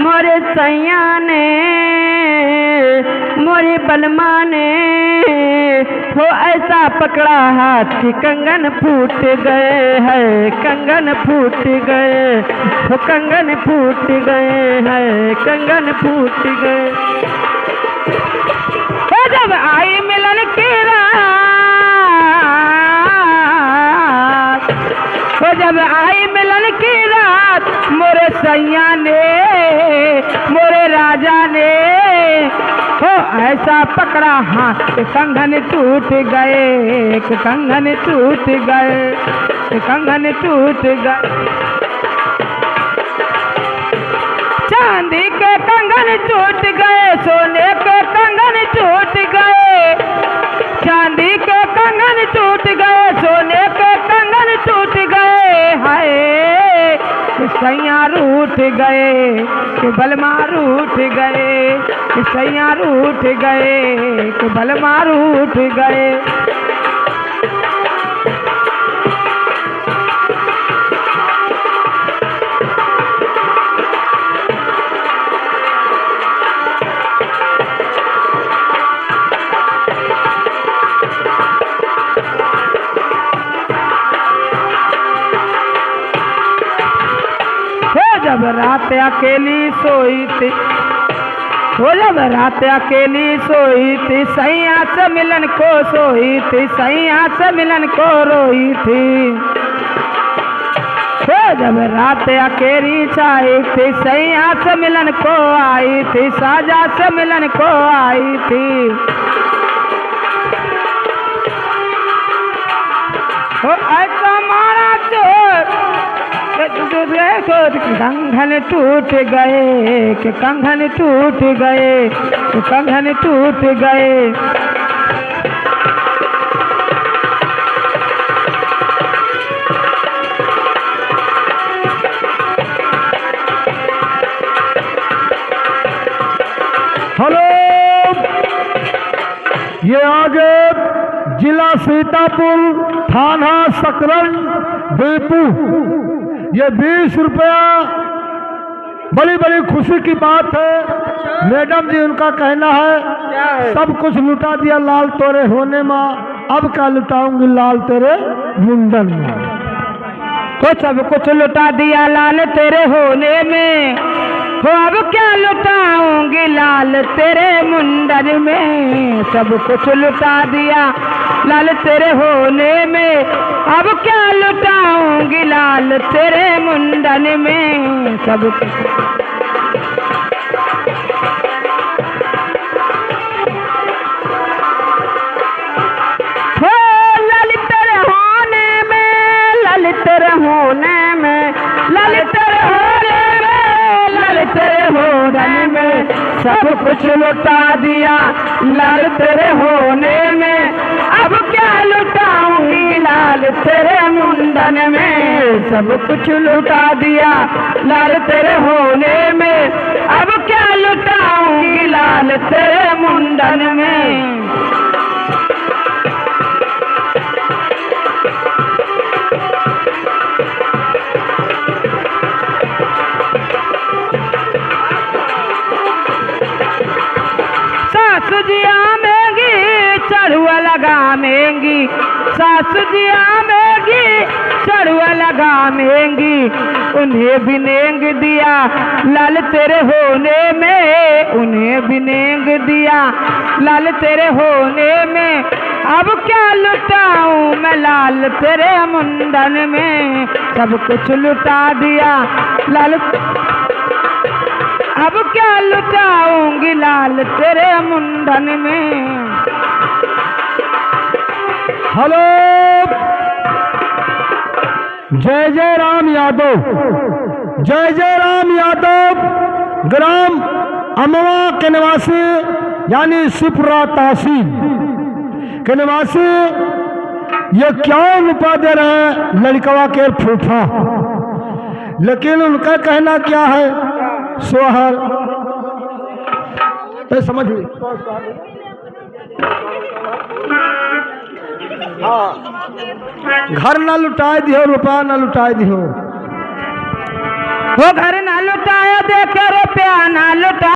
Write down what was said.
मोरे सैया ने मोरे बलमा ने हो ऐसा पकड़ा हाथ कि कंगन फूट गए है, कंगन फूट गए हो, कंगन फूट गए है, कंगन फूट गए। जब आई मिलन की रात, जब आई मिलन की रात, मोरे सैया ने मोरे राजा ने हो ऐसा पकड़ा हाथ कि कंगन टूट गए, कि कंगन टूट गए, कि कंगन टूट गए। चांदी के कंगन टूट गए, सोने के कंगन टूट गए, चांदी के कंगन टूट गए, सोने के कंगन टूट गए। हाय सैया रूठ गए कि बलमा रूठ गए, कि सैया रूठ गए कि बलमा रूठ गए। जब रात अकेली सोई थी, हो जब रात अकेली सोई थी, सैया से मिलन को सोई थी, सैया से मिलन को रोई थी। हो जब रात अकेली छाई थी, सैया से मिलन को आई थी, साजा से मिलन को आई थी। हो ऐसा मारा चोर कंगन टूट गए, कि कंगन टूट गए, कि कंगन टूट गए। हेलो, ये आगे जिला सीतापुर, थाना सकरन, बेपू। ये 20 रुपया बड़ी बड़ी खुशी की बात है। मैडम जी उनका कहना है सब कुछ लुटा दिया लाल तोरे होने में, अब क्या लुटाऊंगी लाल तेरे मुंडन में। तो सब कुछ लुटा दिया लाल तेरे होने में, हो अब क्या लुटाऊंगी लाल तेरे मुंडन में। सब कुछ लुटा दिया लाल तेरे होने में, अब क्या लुटाऊंगी लाल तेरे मुंडन में। सब हो लाल तेरे होने में, लाल तेरे होने में, लाल तेरे होने में, लाल तेरे होने में, सब कुछ लुटा दिया लाल तेरे होने में, अब क्या लुटाऊंगी लाल तेरे मुंडन में। सब कुछ लुटा दिया लाल तेरे होने में, अब क्या लुटाऊंगी लाल तेरे मुंडन में। सासु जी आमेंगी चढ़ुआ लगामेंगी, सासु जी आमेंगी चढ़ुआ लगामेंगी, उन्हें भी नेंग दिया लाल तेरे होने में, उन्हें भी नेंग दिया लाल तेरे होने में, अब क्या लुटाऊं मैं लाल तेरे मुंडन में। सब कुछ लुटा दिया लाल, अब क्या लुटाऊंगी लाल तेरे मुंडन में। हेलो, जय जय राम यादव, जय जय राम यादव, ग्राम अमवा के निवासी यानी शिवपुरा तहसील के निवासी। ये क्या रुपया दे रहे हैं लड़कवा के फूफा, लेकिन उनका कहना क्या है सोहर, तो समझ हुई। हाँ, घर न लुटाए दियो, रुपया न लुटाए दियो, वो घर न लुटाया देखे रुपया खजाना लुटा